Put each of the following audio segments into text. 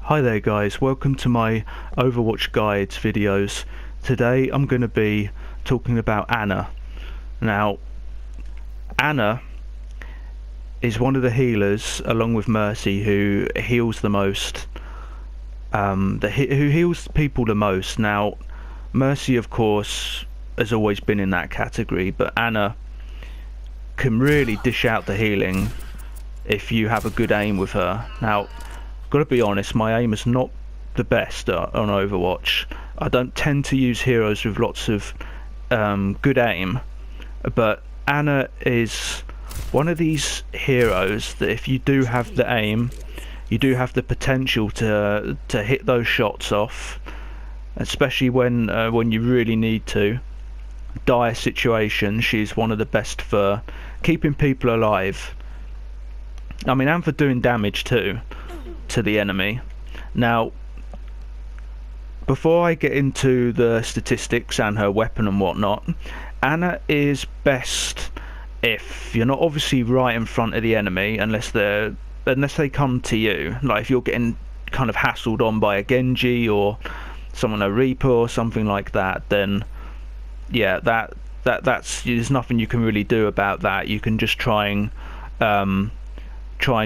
Hi there guys, welcome to my Overwatch guides videos. Today I'm going to be talking about Ana. Now, Ana is one of the healers, along with Mercy, who heals the most. Who heals people the most. Now, Mercy of course has always been in that category, but Ana can really dish out the healing if you have a good aim with her. Now, gotta be honest, my aim is not the best on Overwatch. I don't tend to use heroes with lots of good aim, but Ana is one of these heroes that if you do have the aim, you do have the potential to hit those shots off, especially when you really need to. Dire situation, she's one of the best for keeping people alive. I mean, and for doing damage too to the enemy. Now, before I get into the statistics and her weapon and whatnot, Ana is best if you're not obviously right in front of the enemy, unless they come to you. Like if you're getting kind of hassled on by a Genji or someone, a Reaper or something like that, then yeah, that's there's nothing you can really do about that. You can just try and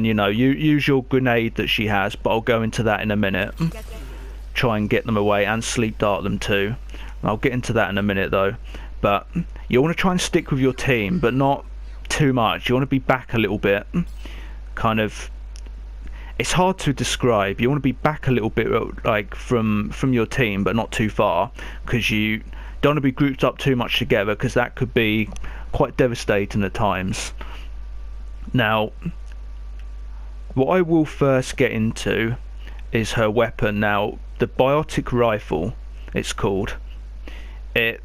you know, use your grenade that she has, but I'll go into that in a minute. Try and get them away and sleep dart them too. I'll get into that in a minute though. But you want to try and stick with your team, but not too much. You want to be back a little bit. Kind of, it's hard to describe. You want to be back a little bit, like from your team, but not too far, because you don't want to be grouped up too much together, because that could be quite devastating at times. Now, what I will first get into is her weapon. Now, the biotic rifle, it's called. It's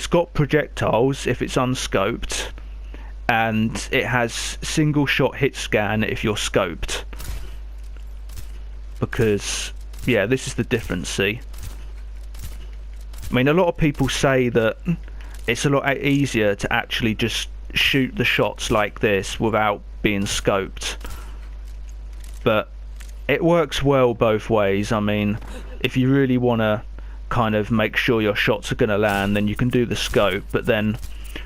got projectiles if it's unscoped, and it has single shot hit scan if you're scoped. Because yeah, this is the difference. See, I mean, a lot of people say that it's a lot easier to actually just shoot the shots like this without being scoped, but it works well both ways. I mean, if you really want to kind of make sure your shots are going to land, then you can do the scope. But then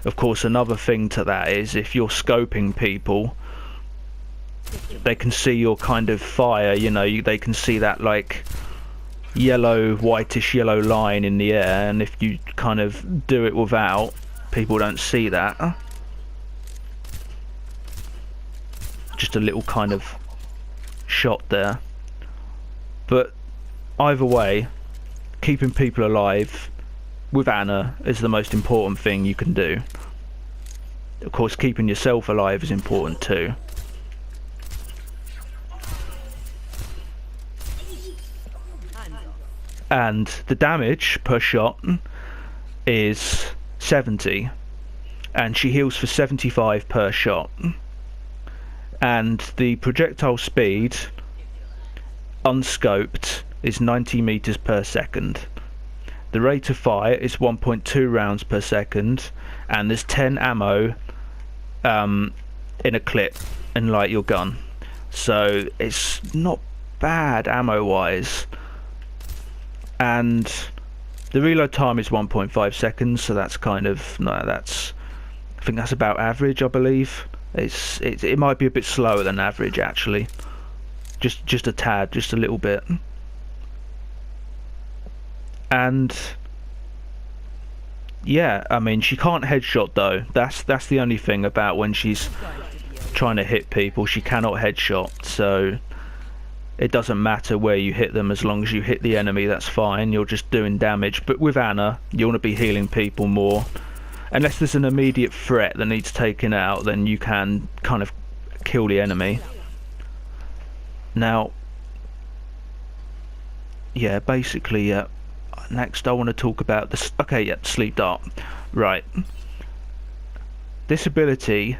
of course another thing to that is, if you're scoping people, they can see your kind of fire, you know, they can see that like yellow, whitish yellow line in the air, and if you kind of do it without, people don't see that. Just a little kind of shot there. But either way, keeping people alive with Ana is the most important thing you can do. Of course, keeping yourself alive is important too. And the damage per shot is 70, and she heals for 75 per shot. And the projectile speed unscoped is 90 meters per second. The rate of fire is 1.2 rounds per second, and there's 10 ammo in a clip and light your gun, so it's not bad ammo wise. And the reload time is 1.5 seconds, so that's kind of, no, that's, I think that's about average, I believe. It might be a bit slower than average actually, just a tad, just a little bit. And yeah, I mean, she can't headshot though. That's the only thing about when she's trying to hit people. She cannot headshot, so it doesn't matter where you hit them, as long as you hit the enemy, that's fine. You're just doing damage. But with Ana, you want to be healing people more. Unless there's an immediate threat that needs taken out, then you can kind of kill the enemy. Now, yeah, basically, next I want to talk about this. Okay, yeah, sleep dart. Right. This ability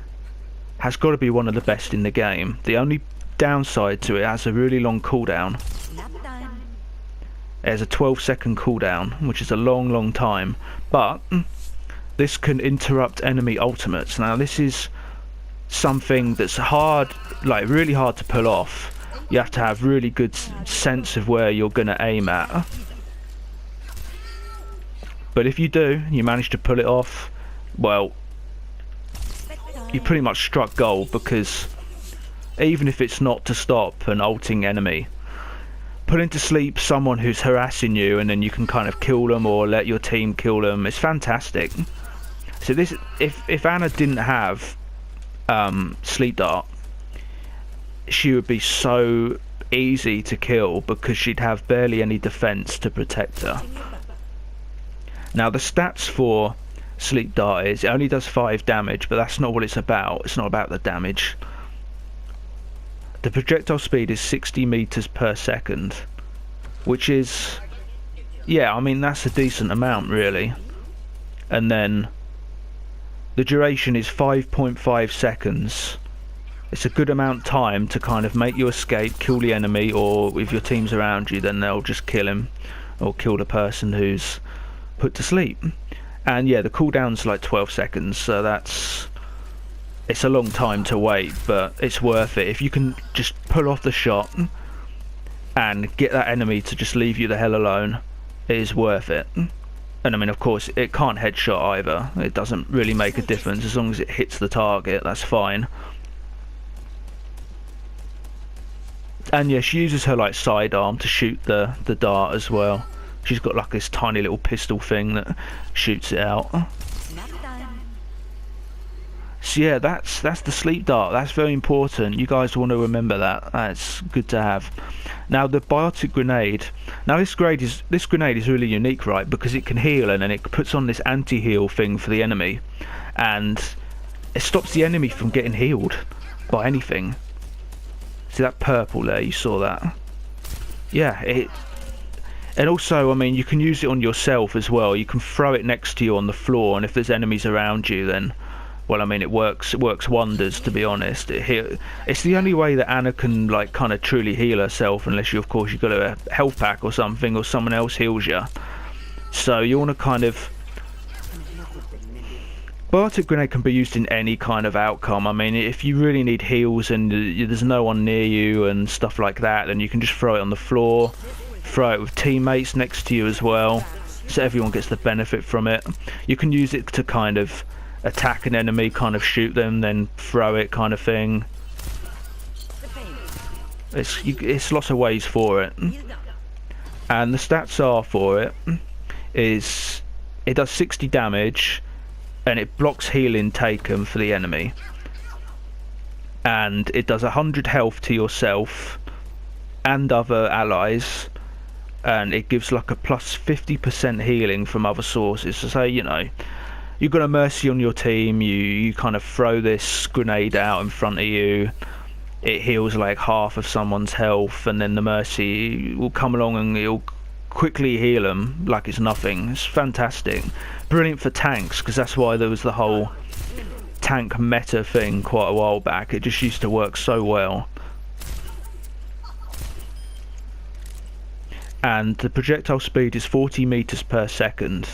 has got to be one of the best in the game. The only downside to it has a really long cooldown. It has a 12-second cooldown, which is a long time. But this can interrupt enemy ultimates. Now this is something that's hard, like really hard to pull off. You have to have really good sense of where you're going to aim at. But if you do, you manage to pull it off, well, you pretty much struck gold, because even if it's not to stop an ulting enemy, putting to sleep someone who's harassing you and then you can kind of kill them or let your team kill them, it's fantastic. So this, if Ana didn't have sleep dart, she would be so easy to kill because she'd have barely any defense to protect her. Now the stats for sleep dart is it only does 5 damage, but that's not what it's about. It's not about the damage. The projectile speed is 60 meters per second, which is, yeah, I mean, that's a decent amount really. And then the duration is 5.5 seconds. It's a good amount of time to kind of make you escape, kill the enemy, or if your team's around you, then they'll just kill him or kill the person who's put to sleep. And yeah, the cooldown's like 12 seconds, so it's a long time to wait, but it's worth it. If you can just pull off the shot and get that enemy to just leave you the hell alone, it is worth it. And I mean, of course, it can't headshot either. It doesn't really make a difference. As long as it hits the target, that's fine. And yeah, she uses her like sidearm to shoot the dart as well. She's got like this tiny little pistol thing that shoots it out. So yeah, that's the sleep dart. That's very important. You guys want to remember that. That's good to have. Now the biotic grenade. Now this grenade is really unique, right? Because it can heal, and then it puts on this anti-heal thing for the enemy, and it stops the enemy from getting healed by anything. See that purple there? You saw that? Yeah, it. And also, I mean, you can use it on yourself as well. You can throw it next to you on the floor, and if there's enemies around you, then, well, I mean, it works wonders, to be honest. It's the only way that Ana can, like, kind of truly heal herself, unless you, of course, you've got a health pack or something, or someone else heals you. So you want to kind of... Biotic grenade can be used in any kind of outcome. I mean, if you really need heals and there's no one near you and stuff like that, then you can just throw it on the floor. Throw it with teammates next to you as well, so everyone gets the benefit from it. You can use it to kind of attack an enemy, kind of shoot them, then throw it, kind of thing. It's lots of ways for it. And the stats are for it is it does 60 damage, and it blocks healing taken for the enemy, and it does 100 health to yourself and other allies. And it gives like a plus 50% healing from other sources. So say, you know, you've got a mercy on your team, you kind of throw this grenade out in front of you, it heals like half of someone's health, and then the mercy will come along and it'll quickly heal them like it's nothing. It's fantastic. Brilliant for tanks, because that's why there was the whole tank meta thing quite a while back. It just used to work so well. And the projectile speed is 40 meters per second,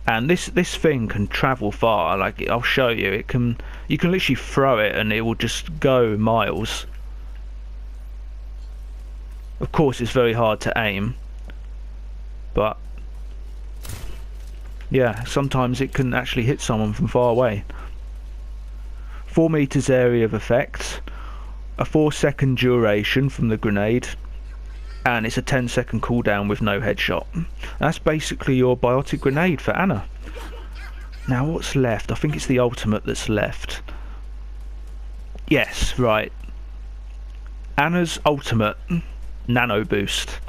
and this thing can travel far. Like, I'll show you, you can literally throw it and it will just go miles. Of course, it's very hard to aim, but yeah, sometimes it can actually hit someone from far away. 4 meters area of effect, a 4-second duration from the grenade, and it's a 10-second cooldown with no headshot. That's basically your biotic grenade for Ana. Now what's left? I think it's the ultimate that's left. Yes, right. Ana's ultimate, Nano Boost,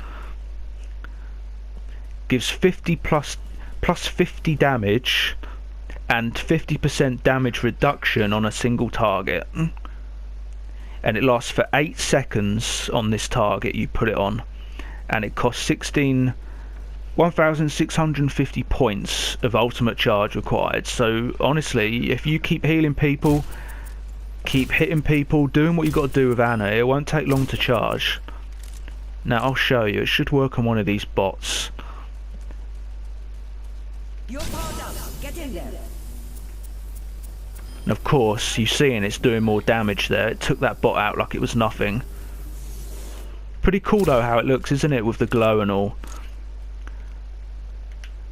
gives 50 plus 50 damage and 50% damage reduction on a single target. And it lasts for 8 seconds on this target you put it on, and it costs 1,650 points of ultimate charge required. So honestly, if you keep healing people, keep hitting people, doing what you got to do with Ana, it won't take long to charge. Now I'll show you, it should work on one of these bots. You're powered up. Get in there. And of course, you see, and it's doing more damage there. It took that bot out like it was nothing. Pretty cool though how it looks, isn't it, with the glow and all.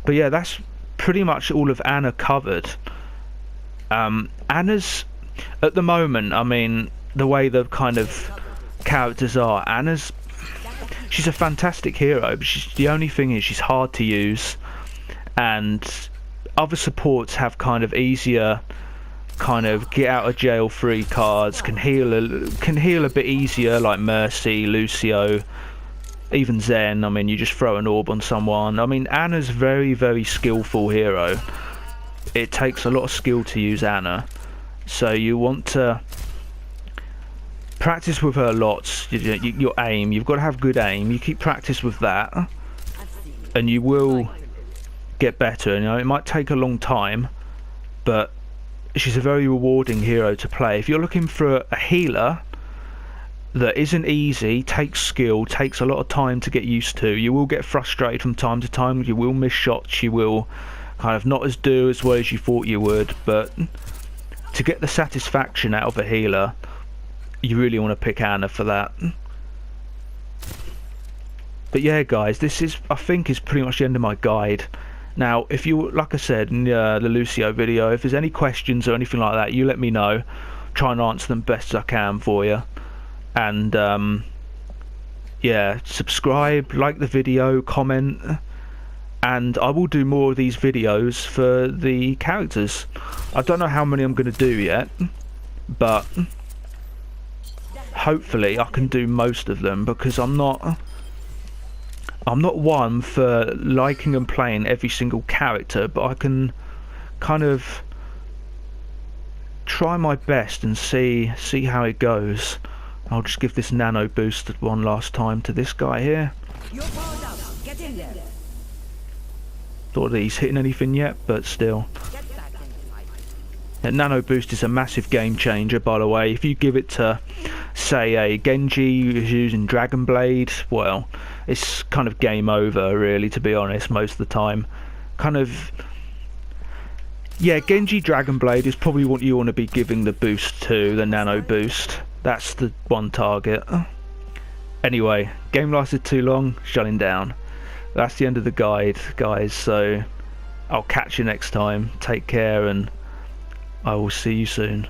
But yeah, that's pretty much all of Ana covered. Ana's, at the moment, I mean, the way the kind of characters are, she's a fantastic hero, but the only thing is she's hard to use, and other supports have kind of easier kind of get out of jail free cards, can heal a bit easier, like Mercy, Lucio, even Zen. I mean, you just throw an orb on someone. I mean, Ana's very, very skillful hero. It takes a lot of skill to use Ana, so you want to practice with her lots. Your aim, you've got to have good aim. You keep practice with that, and you will get better. You know, it might take a long time, but she's a very rewarding hero to play. If you're looking for a healer that isn't easy, takes skill, takes a lot of time to get used to, you will get frustrated from time to time, you will miss shots, you will kind of not do as well as you thought you would, but to get the satisfaction out of a healer, you really want to pick Ana for that. But yeah guys, this is, I think, is pretty much the end of my guide. Now, if you, like I said in the Lucio video, if there's any questions or anything like that, you let me know. Try and answer them best as I can for you. And yeah, subscribe, like the video, comment, and I will do more of these videos for the characters. I don't know how many I'm going to do yet, but hopefully I can do most of them, because I'm not one for liking and playing every single character, but I can kind of try my best and see how it goes. I'll just give this nano boost one last time to this guy here. You're powered up. Get in there. Thought that he's hitting anything yet, but still. Get back in the fight. That nano boost is a massive game changer, by the way. If you give it to, say, a Genji who's using Dragon Blade, well, it's kind of game over, really, to be honest, most of the time. Kind of, yeah, Genji Dragon Blade is probably what you want to be giving the boost to, the nano boost. That's the one target. Anyway, game lasted too long, shutting down. That's the end of the guide, guys, so I'll catch you next time. Take care, and I will see you soon.